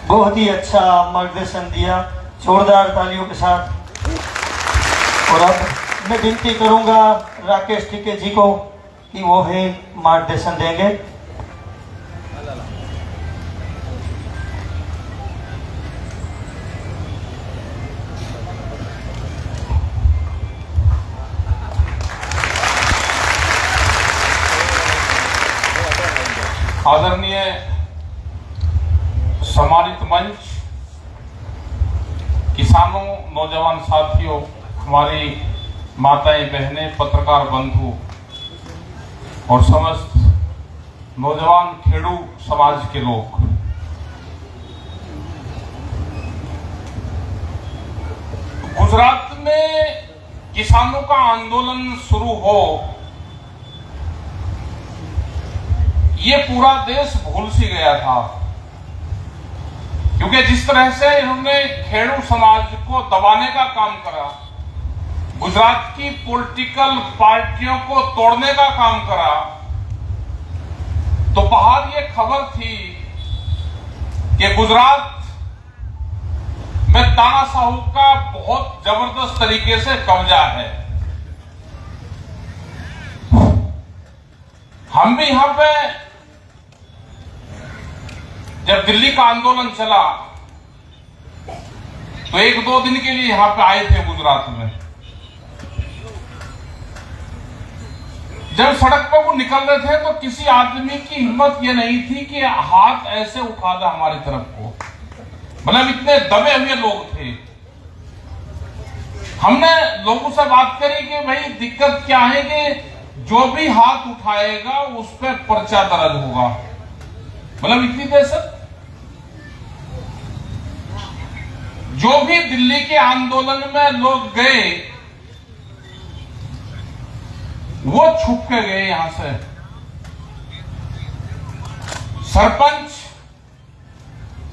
बहुत ही अच्छा मार्गदर्शन दिया, जोरदार तालियों के साथ। और अब मैं विनती करूंगा राकेश टीके जी को कि वो भी मार्गदर्शन देंगे। आदरणीय सम्मानित मंच, किसानों, नौजवान साथियों, हमारी माताएं, बहनें, पत्रकार बंधु और समस्त नौजवान खेडू समाज के लोग, गुजरात में किसानों का आंदोलन शुरू हो, ये पूरा देश भूल सी गया था, क्योंकि जिस तरह से इन्होंने खेडू समाज को दबाने का काम करा, गुजरात की पॉलिटिकल पार्टियों को तोड़ने का काम करा, तो बाहर ये खबर थी कि गुजरात में तानाशाह का बहुत जबरदस्त तरीके से कब्जा है। हम भी यहां पे जब दिल्ली का आंदोलन चला तो 1-2 दिन के लिए यहां पे आए थे गुजरात में। जब सड़क पर वो निकल रहे थे तो किसी आदमी की हिम्मत ये नहीं थी कि हाथ ऐसे उठा दे हमारी तरफ को, मतलब इतने दबे हुए लोग थे। हमने लोगों से बात करी कि भाई दिक्कत क्या है कि जो भी हाथ उठाएगा उस पर पर्चा दर्ज होगा, मतलब इतनी दहशत। जो भी दिल्ली के आंदोलन में लोग गए वो छुप के गए यहां से। सरपंच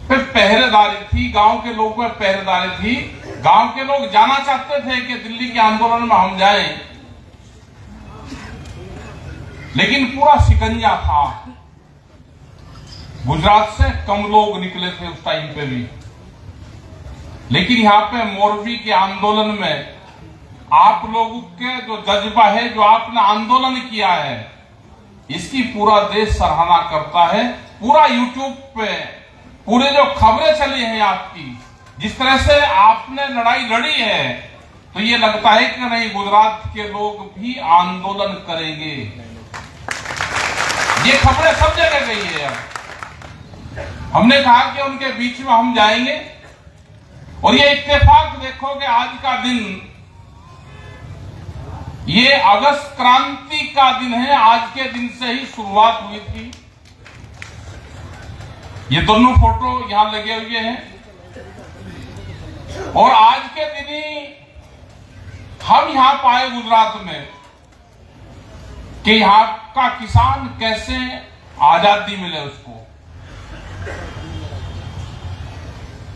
पे पहरेदारी थी, गांव के लोगों पे पहरेदारी थी। गांव के लोग जाना चाहते थे कि दिल्ली के आंदोलन में हम जाएं, लेकिन पूरा शिकंजा था। गुजरात से कम लोग निकले थे उस टाइम पे भी, लेकिन यहां पे मोरबी के आंदोलन में आप लोगों के जो जज्बा है, जो आपने आंदोलन किया है, इसकी पूरा देश सराहना करता है। पूरा यूट्यूब पे पूरे जो खबरें चली हैं आपकी, जिस तरह से आपने लड़ाई लड़ी है, तो ये लगता है कि नहीं गुजरात के लोग भी आंदोलन करेंगे। ये खबरें सब जगह गई है। हमने कहा कि उनके बीच में हम जाएंगे, और ये इत्तेफाक देखो कि आज का दिन, ये अगस्त क्रांति का दिन है। आज के दिन से ही शुरुआत हुई थी। ये दोनों फोटो यहां लगे हुए हैं, और आज के दिन ही हम यहां पाए गुजरात में कि यहां का किसान कैसे आजादी मिले उसको।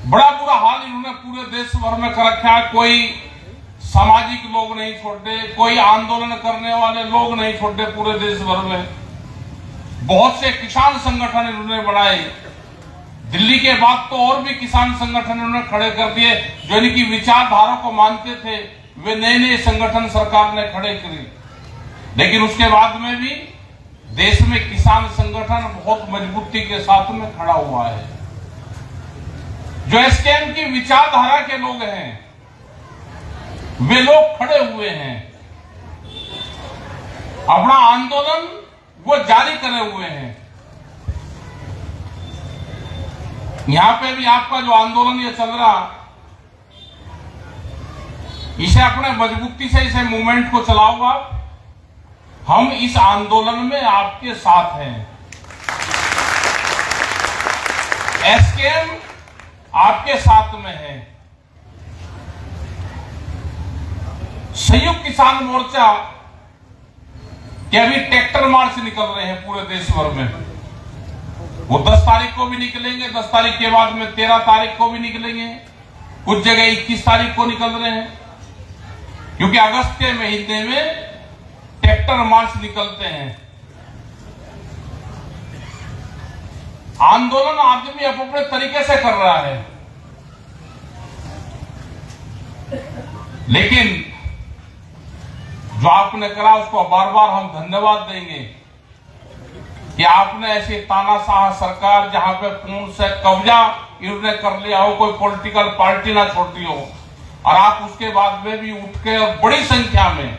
बड़ा बुरा हाल इन्होंने पूरे देश भर में कर रखा है। कोई सामाजिक लोग नहीं छोड़े, कोई आंदोलन करने वाले लोग नहीं छोड़े पूरे देश भर में। बहुत से किसान संगठन इन्होंने बनाए। दिल्ली के बाद तो और भी किसान संगठन इन्होंने खड़े कर दिए। जो इनकी विचारधारा को मानते थे, वे नए नए संगठन सरकार ने खड़े करे। लेकिन उसके बाद में भी देश में किसान संगठन बहुत मजबूती के साथ में खड़ा हुआ है। जो एसकेएम की विचारधारा के लोग हैं, वे लोग खड़े हुए हैं, अपना आंदोलन वो जारी करे हुए हैं। यहां पे भी आपका जो आंदोलन ये चल रहा, इसे अपने मजबूती से इसे मूवमेंट को चलाओ आप। हम इस आंदोलन में आपके साथ हैं। एसकेएम आपके साथ में है। संयुक्त किसान मोर्चा के अभी ट्रैक्टर मार्च निकल रहे हैं पूरे देश भर में। वो 10 तारीख को भी निकलेंगे, 10 तारीख के बाद में 13 तारीख को भी निकलेंगे, कुछ जगह 21 तारीख को निकल रहे हैं, क्योंकि अगस्त के महीने में ट्रैक्टर मार्च निकलते हैं। आंदोलन आदमी अपने तरीके से कर रहा है, लेकिन जो आपने करा उसको बार बार हम धन्यवाद देंगे कि आपने ऐसी तानाशाह सरकार जहां पे पूर्ण से कब्जा इन्होंने कर लिया हो, कोई पॉलिटिकल पार्टी ना छोड़ती हो, और आप उसके बाद में भी उठ के और बड़ी संख्या में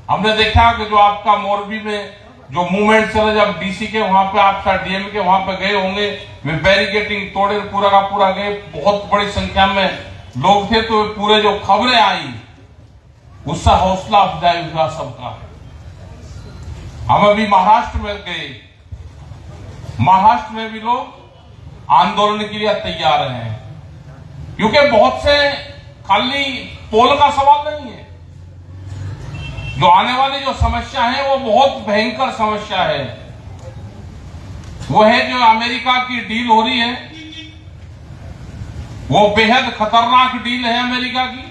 हमने देखा कि जो आपका मोरबी में जो मूवमेंट चला, जब डीसी के वहां पे आप डीएम के वहां पे गए होंगे, वे बैरिकेटिंग तोड़े पूरा का पूरा गए, बहुत बड़ी संख्या में लोग थे, तो पूरे जो खबरें आई उससे हौसला अफजाई हुआ सबका। हम अभी महाराष्ट्र में गए, महाराष्ट्र में भी लोग आंदोलन के लिए तैयार हैं, क्योंकि बहुत से खाली पोल का सवाल नहीं है, जो आने वाली जो समस्या है वो बहुत भयंकर समस्या है। वो है जो अमेरिका की डील हो रही है, वो बेहद खतरनाक डील है अमेरिका की।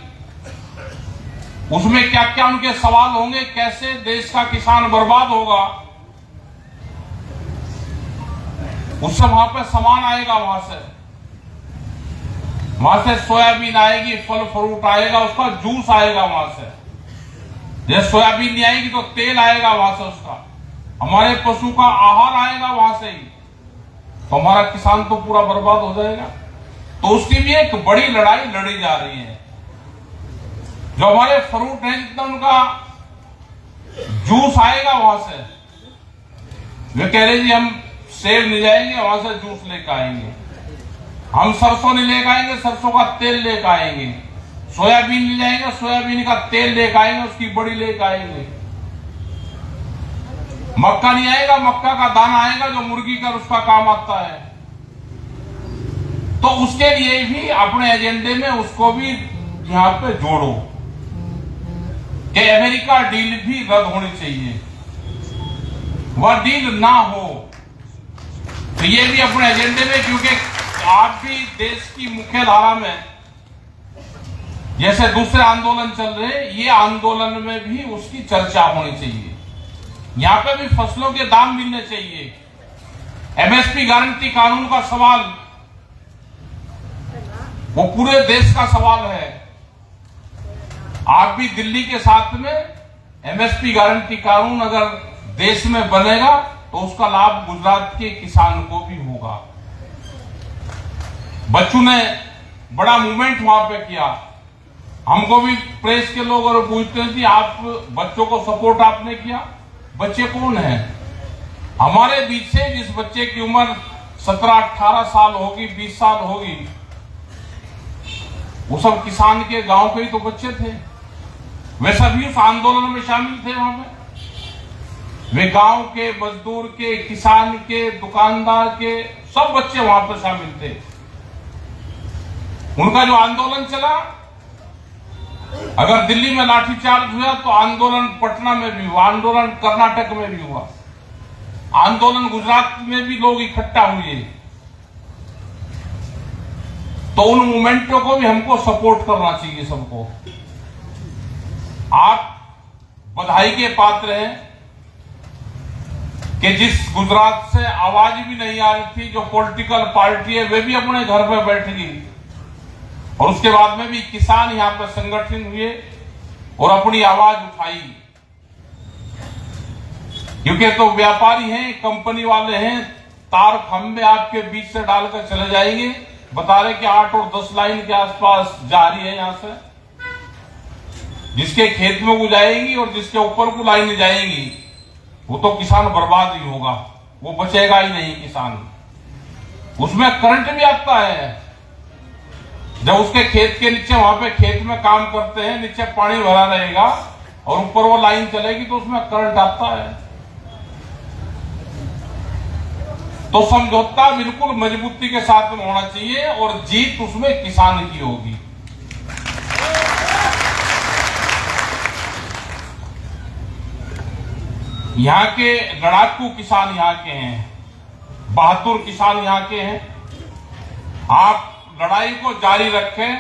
उसमें क्या क्या उनके सवाल होंगे, कैसे देश का किसान बर्बाद होगा, उससे वहां पे सामान आएगा, वहां से सोयाबीन आएगी, फल फ्रूट आएगा, उसका जूस आएगा वहां से। जैसे सोयाबीन नहीं आएगी तो तेल आएगा वहां से, उसका हमारे पशु का आहार आएगा वहां से ही, तो हमारा किसान तो पूरा बर्बाद हो जाएगा। तो उसकी भी एक बड़ी लड़ाई लड़ी जा रही है। जो हमारे फ्रूट है, जितना उनका जूस आएगा वहां से, वे कह रहे जी हम सेब नहीं जाएंगे, वहां से जूस लेकर आएंगे, हम सरसों नहीं लेकर आएंगे, सरसों का तेल लेकर आएंगे, सोयाबीन ले जाएंगे, सोयाबीन का तेल लेकर आएंगे, उसकी बड़ी लेकर आएंगे, मक्का नहीं आएगा, मक्का का दाना आएगा जो मुर्गी का उसका काम आता है। तो उसके लिए भी अपने एजेंडे में उसको भी यहां पे जोड़ो कि अमेरिका डील भी रद्द होनी चाहिए, वह डील ना हो। तो ये भी अपने एजेंडे में, क्योंकि आप भी देश की मुख्य धारा में जैसे दूसरे आंदोलन चल रहे, ये आंदोलन में भी उसकी चर्चा होनी चाहिए। यहां पे भी फसलों के दाम मिलने चाहिए। एमएसपी गारंटी कानून का सवाल वो पूरे देश का सवाल है। आप भी दिल्ली के साथ में एमएसपी गारंटी कानून अगर देश में बनेगा तो उसका लाभ गुजरात के किसान को भी होगा। बच्चों ने बड़ा मूवमेंट वहां पे किया, हमको भी प्रेस के लोग और पूछते हैं कि आप बच्चों को सपोर्ट आपने किया। बच्चे कौन हैं? हमारे बीच से जिस बच्चे की उम्र 17-18 साल होगी, 20 साल होगी, वो सब किसान के गांव के ही तो बच्चे थे। वे सभी उस आंदोलन में शामिल थे। वहां पे वे गांव के, मजदूर के, किसान के, दुकानदार के सब बच्चे वहां पर शामिल थे। उनका जो आंदोलन चला, अगर दिल्ली में लाठीचार्ज हुआ तो आंदोलन पटना में भी हुआ, आंदोलन कर्नाटक में भी हुआ, आंदोलन गुजरात में भी लोग इकट्ठा हुए। तो उन मूवमेंटों को भी हमको सपोर्ट करना चाहिए सबको। आप बधाई के पात्र हैं कि जिस गुजरात से आवाज भी नहीं आ रही थी, जो पॉलिटिकल पार्टी है, वे भी अपने घर पर बैठ गई, और उसके बाद में भी किसान यहां पर संगठित हुए और अपनी आवाज उठाई। क्योंकि तो व्यापारी हैं, कंपनी वाले हैं, तार खंभे आपके बीच से डालकर चले जाएंगे, बता रहे कि 8 और 10 लाइन के आसपास जारी है यहां से, जिसके खेत में वो जाएंगी और जिसके ऊपर को लाइन जाएंगी, वो तो किसान बर्बाद ही होगा, वो बचेगा ही नहीं किसान। उसमें करंट भी आता है, जब उसके खेत के नीचे, वहां पे खेत में काम करते हैं, नीचे पानी भरा रहेगा और ऊपर वो लाइन चलेगी तो उसमें करंट आता है। तो समझौता बिल्कुल मजबूती के साथ में होना चाहिए और जीत उसमें किसान की होगी। यहाँ के लड़ाकू किसान यहाँ के हैं, बहादुर किसान यहाँ के हैं। आप लड़ाई को जारी रखें।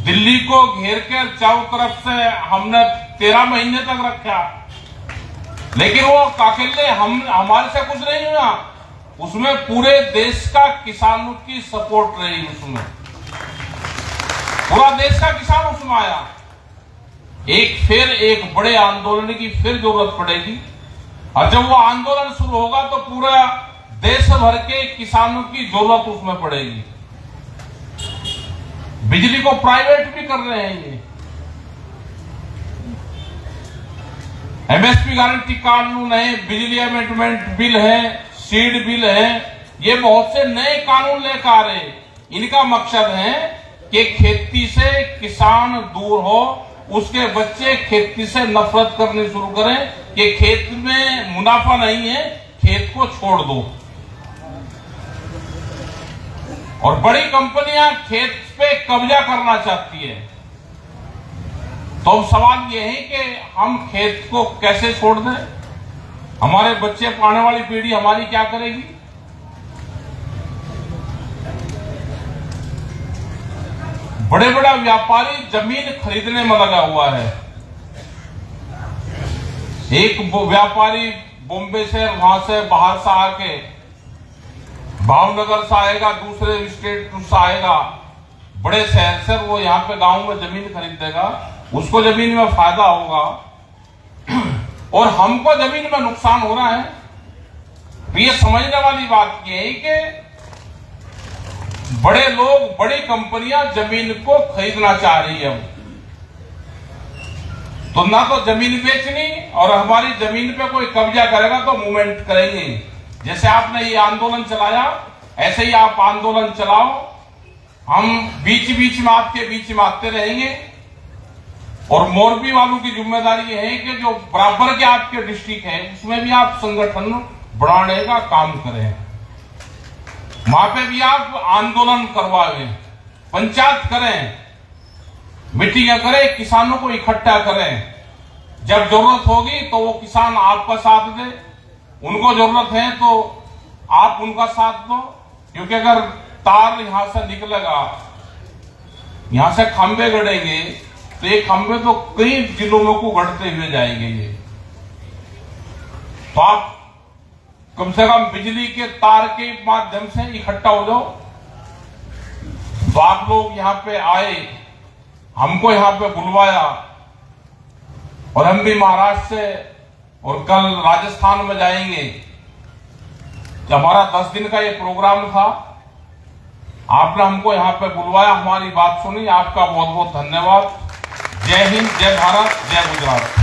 दिल्ली को घेर कर चारों तरफ से हमने 13 महीने तक रखा, लेकिन वो अकेले हमारे से कुछ नहीं हुआ। उसमें पूरे देश का किसानों की सपोर्ट रही, उसमें पूरा देश का किसान उसमें आया। फिर एक बड़े आंदोलन की फिर जरूरत पड़ेगी, और जब वो आंदोलन शुरू होगा तो पूरा देश भर के किसानों की जरूरत उसमें पड़ेगी। बिजली को प्राइवेट भी कर रहे हैं ये, एमएसपी गारंटी कानून है, बिजली अमेंडमेंट बिल है, सीड बिल है, ये बहुत से नए कानून लेकर आ रहे। इनका मकसद है कि खेती से किसान दूर हो, उसके बच्चे खेती से नफरत करनी शुरू करें कि खेत में मुनाफा नहीं है, खेत को छोड़ दो। और बड़ी कंपनियां खेत पे कब्जा करना चाहती है। तो अब सवाल यह है कि हम खेत को कैसे छोड़ दें? हमारे बच्चे, आने वाली पीढ़ी हमारी क्या करेगी? बड़े बड़े व्यापारी जमीन खरीदने में लगा हुआ है। एक व्यापारी बॉम्बे से, वहां से बाहर से आके भावनगर से आएगा, दूसरे स्टेट से आएगा, बड़े शहर से, वो यहाँ पे गांव में जमीन खरीदेगा, उसको जमीन में फायदा होगा और हमको जमीन में नुकसान हो रहा है। तो ये समझने वाली बात ये है कि बड़े लोग, बड़ी कंपनियां जमीन को खरीदना चाह रही है। तो ना तो जमीन बेचनी, और हमारी जमीन पे कोई कब्जा करेगा तो मूवमेंट करेंगे। जैसे आपने ये आंदोलन चलाया, ऐसे ही आप आंदोलन चलाओ, हम बीच बीच में आपके बीच में आते रहेंगे। और मोरबी वालों की जिम्मेदारी है कि जो बराबर के आपके डिस्ट्रिक्ट है उसमें भी आप संगठन बढ़ाने का काम करें, वहां पे भी आप आंदोलन करवाएं, पंचायत करें, मीटिंग करें, किसानों को इकट्ठा करें। जब जरूरत होगी तो वो किसान आपका साथ दे, उनको जरूरत है तो आप उनका साथ दो। क्योंकि अगर तार यहां से निकलेगा, यहां से खंभे गड़ेंगे, तो ये खंभे तो कई जिलों में को गढ़ते हुए जाएंगे। ये तो आप कम से कम बिजली के तार के माध्यम से इकट्ठा हो जाओ। तो आप लोग यहाँ पे आए, हमको यहाँ पे बुलवाया, और हम भी महाराष्ट्र से और कल राजस्थान में जाएंगे। तो हमारा 10 दिन का ये प्रोग्राम था, आपने हमको यहाँ पे बुलवाया, हमारी बात सुनी, आपका बहुत बहुत धन्यवाद। जय हिंद, जय भारत, जय गुजरात।